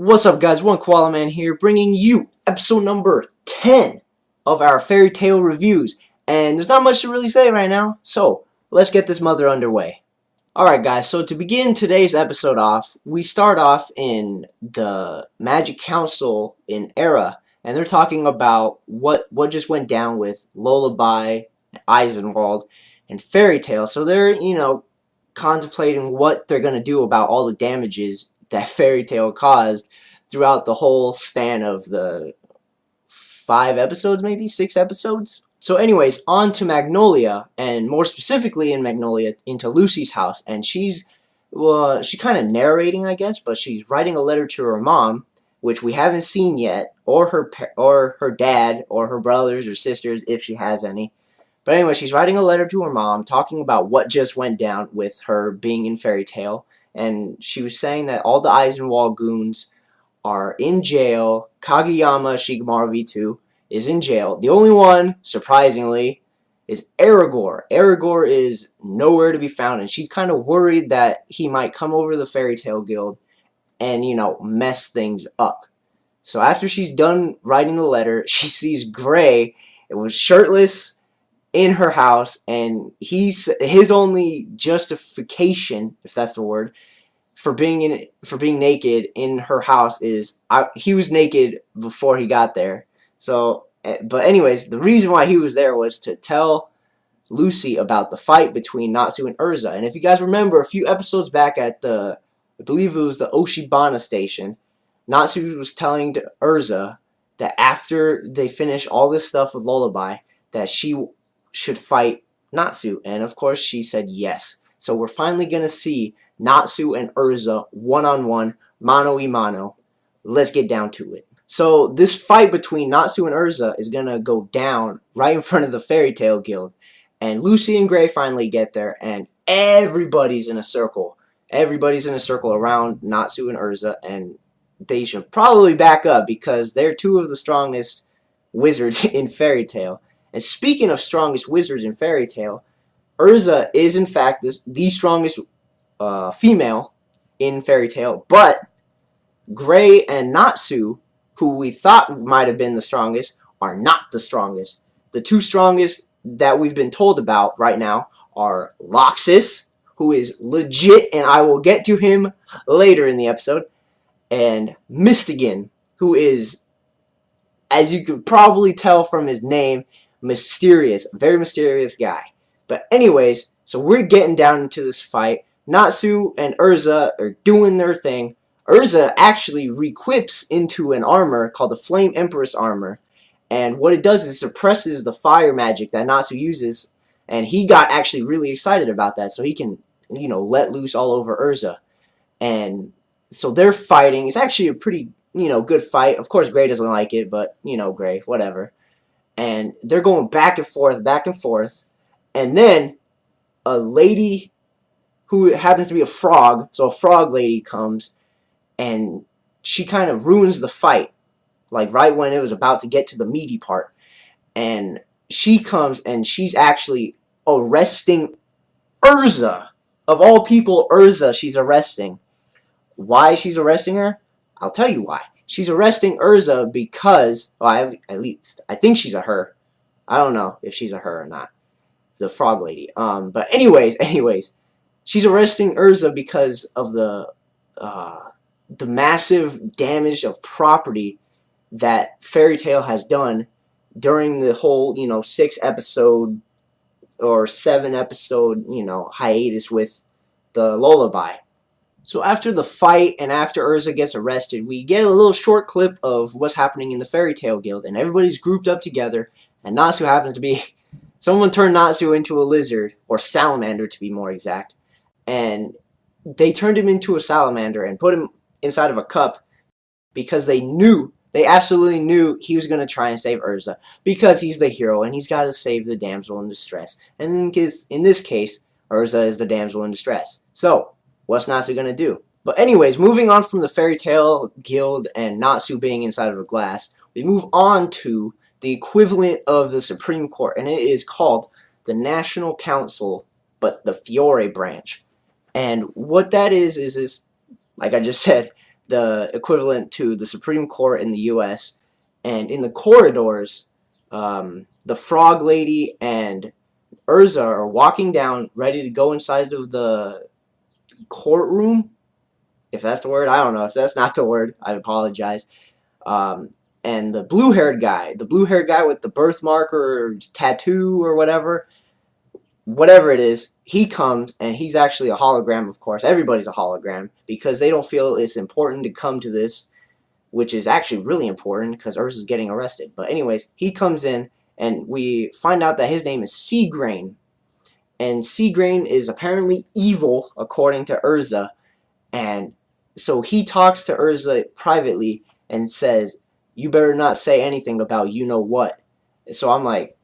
What's up, guys? One Koala Man here, bringing you episode number 10 of our fairy tale reviews. And there's not much to really say right now, so let's get this mother underway. Alright, guys, so to begin today's episode off, we start off in the Magic Council in Erza, and they're talking about what just went down with Lullaby, Eisenwald, and Fairy Tale. So they're, contemplating what they're going to do about all the damages that Fairy Tale caused throughout the whole span of the 5 episodes, maybe 6 episodes. So anyways, on to Magnolia, and more specifically in Magnolia, into Lucy's house, and she's kind of narrating, I guess, but she's writing a letter to her mom, which we haven't seen yet, or her dad, or her brothers or sisters, if she has any. But anyway, she's writing a letter to her mom, talking about what just went down with her being in Fairy Tale. And she was saying that all the Eisenwald goons are in jail. Kageyama Shikamaru V2 is in jail. The only one, surprisingly, is Aragorn. Aragorn is nowhere to be found, and she's kind of worried that he might come over to the Fairy Tale Guild and, mess things up. So after she's done writing the letter, she sees Gray. It was shirtless in her house, and his only justification, if that's the word, for being naked in her house is he was naked before he got there. So, but anyways, the reason why he was there was to tell Lucy about the fight between Natsu and Erza. And if you guys remember, a few episodes back at I believe it was the Oshibana station, Natsu was telling to Erza that after they finish all this stuff with Lullaby, that she should fight Natsu, and of course she said yes. So we're finally gonna see Natsu and Erza one-on-one, mano-y-mano. Let's get down to it. So this fight between Natsu and Erza is gonna go down right in front of the Fairy Tale Guild, and Lucy and Gray finally get there, and everybody's in a circle. Everybody's in a circle around Natsu and Erza, and they should probably back up because they're two of the strongest wizards in Fairy Tale. And speaking of strongest wizards in Fairy Tale, Erza is in fact the strongest female in Fairy Tale, but Gray and Natsu, who we thought might have been the strongest, are not the strongest. The two strongest that we've been told about right now are Loxus, who is legit, and I will get to him later in the episode, and Mystigan, who is, as you could probably tell from his name, mysterious, very mysterious guy. But anyways, so we're getting down into this fight. Natsu and Erza are doing their thing. Erza actually re-equips into an armor called the Flame Empress armor, and what it does is it suppresses the fire magic that Natsu uses, and he got actually really excited about that, so he can, let loose all over Erza. And so they're fighting. It's actually a pretty, good fight. Of course, Gray doesn't like it, but, Gray, whatever. And they're going back and forth, and then a lady who happens to be a frog, so a frog lady comes, and she kind of ruins the fight, like right when it was about to get to the meaty part. And she comes, and she's actually arresting Erza. Of all people, Erza she's arresting. Why she's arresting her? I'll tell you why. She's arresting Erza because, well, at least, I think she's a her. I don't know if she's a her or not. The frog lady. But anyways, she's arresting Erza because of the massive damage of property that Fairy Tale has done during the whole, 6 episode or 7 episode, hiatus with the Lullaby. So after the fight and after Erza gets arrested, we get a little short clip of what's happening in the Fairy Tale Guild, and everybody's grouped up together, and Natsu happens to be... Someone turned Natsu into a lizard, or salamander to be more exact, and they turned him into a salamander and put him inside of a cup because they absolutely knew he was going to try and save Erza, because he's the hero and he's got to save the damsel in distress. And in this case, Erza is the damsel in distress. So, what's Natsu gonna do? But anyways, moving on from the Fairy Tale Guild and Natsu being inside of a glass, we move on to the equivalent of the Supreme Court, and it is called the National Council, but the Fiore branch. And what that is like I just said, the equivalent to the Supreme Court in the U.S. And in the corridors, the Frog Lady and Erza are walking down, ready to go inside of the courtroom. If that's the word, I don't know. If that's not the word, I apologize. And the blue-haired guy with the birthmark or tattoo or whatever it is, he comes, and he's actually a hologram, of course. Everybody's a hologram, because they don't feel it's important to come to this, which is actually really important, because Erza's getting arrested. But anyways, he comes in, and we find out that his name is Seagrain. And Seagrain is apparently evil, according to Erza. And so he talks to Erza privately and says, "You better not say anything about you-know-what." So I'm like,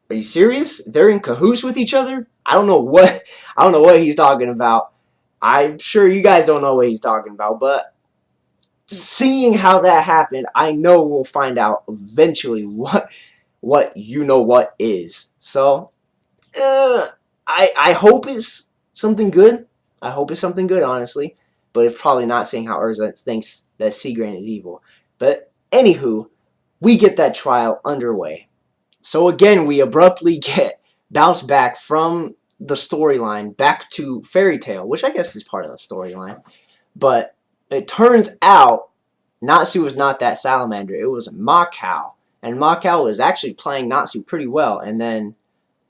are you serious? They're in cahoots with each other? I don't know what he's talking about. I'm sure you guys don't know what he's talking about, but seeing how that happened, I know we'll find out eventually what you-know-what is. So, I hope it's something good. I hope it's something good, honestly. But it's probably not, seeing how Erza thinks that Seagrain is evil. But anywho, we get that trial underway. So again, we abruptly get bounced back from the storyline back to Fairy Tail, which I guess is part of the storyline. But it turns out Natsu was not that salamander. It was Macau. And Macau was actually playing Natsu pretty well. And then,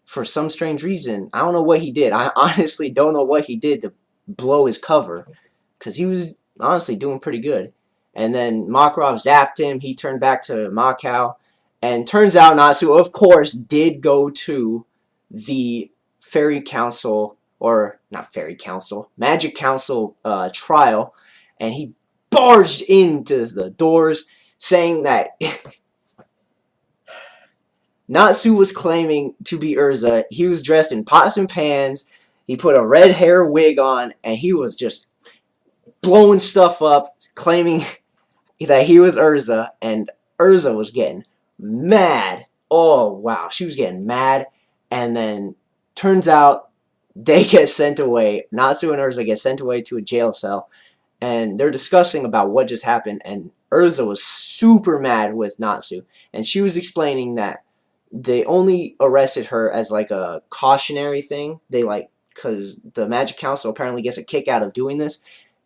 for some strange reason, I don't know what he did. I honestly don't know what he did to blow his cover, because he was honestly doing pretty good. And then Makarov zapped him. He turned back to Macau. And turns out Natsu, of course, did go to the Fairy Council, or not Fairy Council, Magic Council trial. And he barged into the doors saying that Natsu was claiming to be Erza. He was dressed in pots and pans. He put a red hair wig on, and he was just blowing stuff up, claiming that he was Erza. And Erza was getting mad. Oh, wow. She was getting mad. And then turns out they get sent away. Natsu and Erza get sent away to a jail cell. And they're discussing about what just happened. And Erza was super mad with Natsu. And she was explaining that they only arrested her as like a cautionary thing. Because the Magic Council apparently gets a kick out of doing this.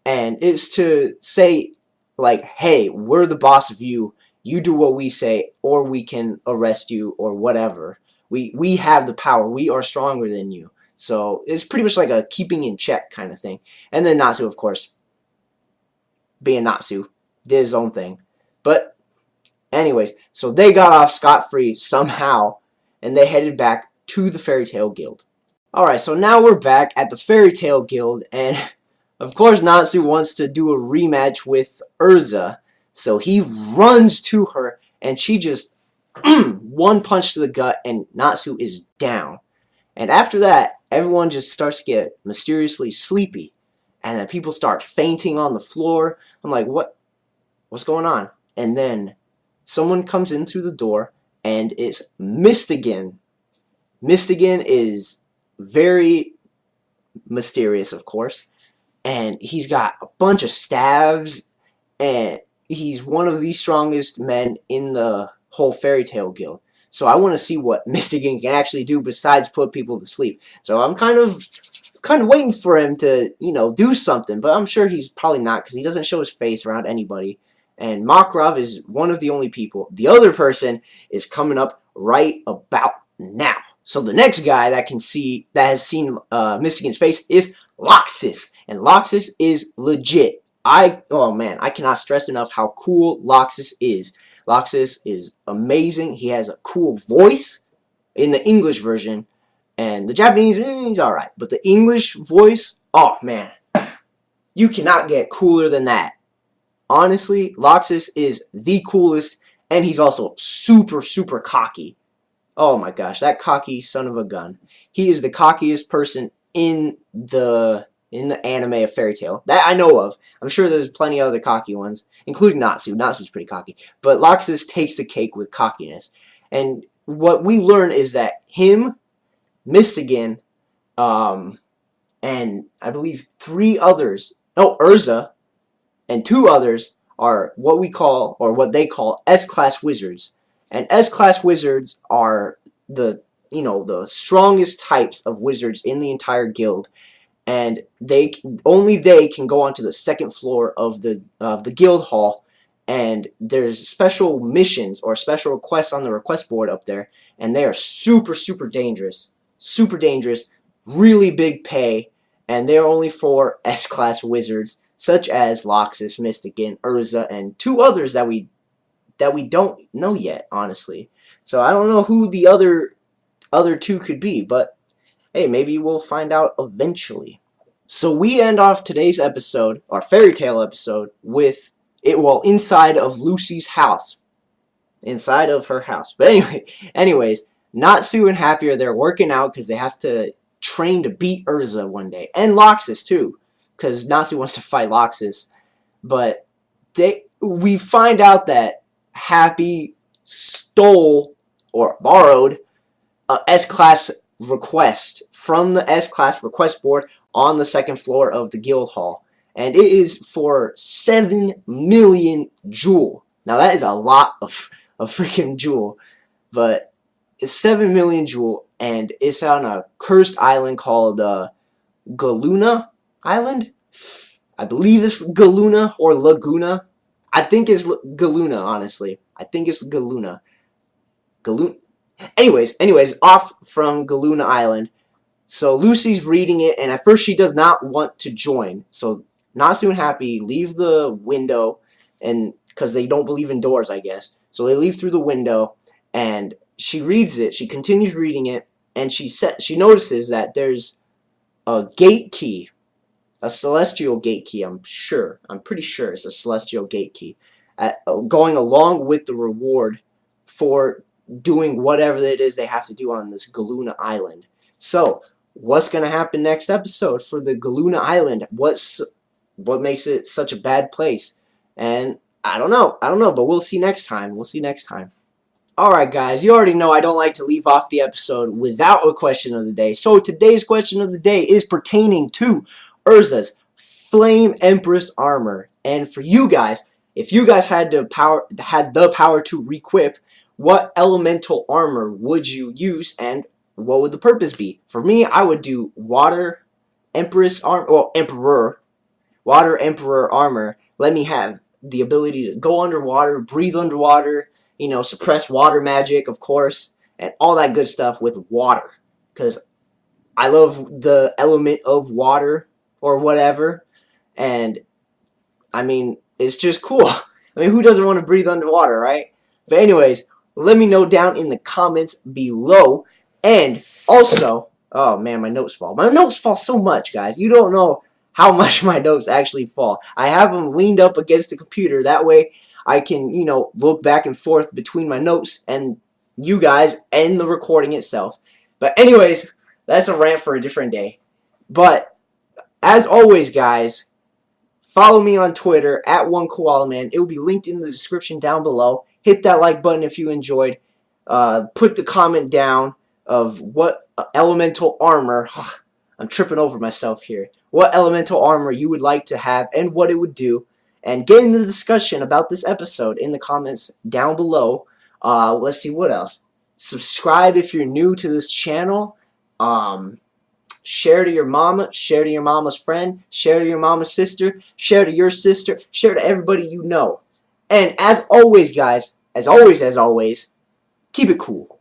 And it's to say, like, hey, we're the boss of you. You do what we say, or we can arrest you, or whatever. We have the power. We are stronger than you. So it's pretty much like a keeping in check kind of thing. And then Natsu, of course, being Natsu, did his own thing. But anyways, so they got off scot-free somehow, and they headed back to the Fairy Tail Guild. Alright, so now we're back at the Fairy Tail Guild, and of course Natsu wants to do a rematch with Erza. So he runs to her, and she just one punch to the gut, and Natsu is down. And after that, everyone just starts to get mysteriously sleepy, and then people start fainting on the floor. I'm like, what's going on? And then someone comes in through the door, and it's Mistigan. Mistigan is very mysterious, of course, and he's got a bunch of staves, and he's one of the strongest men in the whole Fairy Tail Guild. So I want to see what Mistigan can actually do besides put people to sleep. So I'm kind of waiting for him to, do something. But I'm sure he's probably not, because he doesn't show his face around anybody. And Makarov is one of the only people. The other person is coming up right about now. So the next guy that has seen Mistigan's face is Loxus. And Loxus is legit. Oh man, I cannot stress enough how cool Loxus is. Loxus is amazing. He has a cool voice in the English version. And the Japanese, he's alright. But the English voice, oh man. You cannot get cooler than that. Honestly, Loxus is the coolest. And he's also super, super cocky. Oh my gosh, that cocky son of a gun. He is the cockiest person in the anime of Fairy Tail that I know of. I'm sure there's plenty of other cocky ones, including Natsu. Natsu's pretty cocky. But Loxus takes the cake with cockiness. And what we learn is that him, Mistigan, and I believe 3 others, Erza, and 2 others are what we call, or what they call, S-class wizards. And S-class wizards are the the strongest types of wizards in the entire guild, and only they can go onto the second floor of the guild hall. And there's special missions or special requests on the request board up there, and they are super dangerous, really big pay, and they're only for S-class wizards such as Loxus, Mystican, Erza, and 2 others that we don't know yet, honestly. So I don't know who the other 2 could be, but hey, maybe we'll find out eventually. So we end off today's episode, our fairy tale episode, with inside of Lucy's house. Inside of her house. But anyways, Natsu and Happy are there working out because they have to train to beat Erza one day. And Loxus too, because Natsu wants to fight Loxus. But we find out that Happy stole or borrowed a S-class request from the S-class request board on the second floor of the guild hall. And it is for 7 million jewel. Now that is a lot of freaking jewel. But it's 7 million jewel, and it's on a cursed island called Galuna Island? I believe it's Galuna or Laguna. I think it's Galuna, honestly. I think it's Galuna. Anyways, off from Galuna Island. So Lucy's reading it, and at first she does not want to join. So Natsu and Happy leave the window, and because they don't believe in doors, I guess. So they leave through the window, and she reads it. She continues reading it, and she notices that there's a gate key, a celestial gate key. I'm pretty sure it's a celestial gate key, going along with the reward for doing whatever it is they have to do on this Galuna Island. So what's gonna happen next episode for the Galuna Island? What makes it such a bad place? And I don't know, but we'll see next time. Alright guys, you already know I don't like to leave off the episode without a question of the day. So today's question of the day is pertaining to Erza's Flame Empress armor. And for you guys, if you guys had the power to requip, what elemental armor would you use, and what would the purpose be? For me, I would do Water Empress armor, Water Emperor armor. Let me have the ability to go underwater, breathe underwater, suppress water magic, of course, and all that good stuff with water. Because I love the element of water or whatever, and I mean, it's just cool. I mean, who doesn't want to breathe underwater, right? But anyways, let me know down in the comments below. And also, oh man, my notes fall. My notes fall so much, guys. You don't know how much my notes actually fall. I have them leaned up against the computer. That way I can, look back and forth between my notes and you guys and the recording itself. But anyways, that's a rant for a different day. But as always, guys, follow me on Twitter at @OneKoalaMan. It will be linked in the description down below. Hit that like button if you enjoyed. Put the comment down of what elemental armor, I'm tripping over myself here, what elemental armor you would like to have and what it would do. And get in the discussion about this episode in the comments down below. Let's see, what else? Subscribe if you're new to this channel. Share to your mama, share to your mama's friend, share to your mama's sister, share to your sister, share to everybody you know. And as always, guys, as always, keep it cool.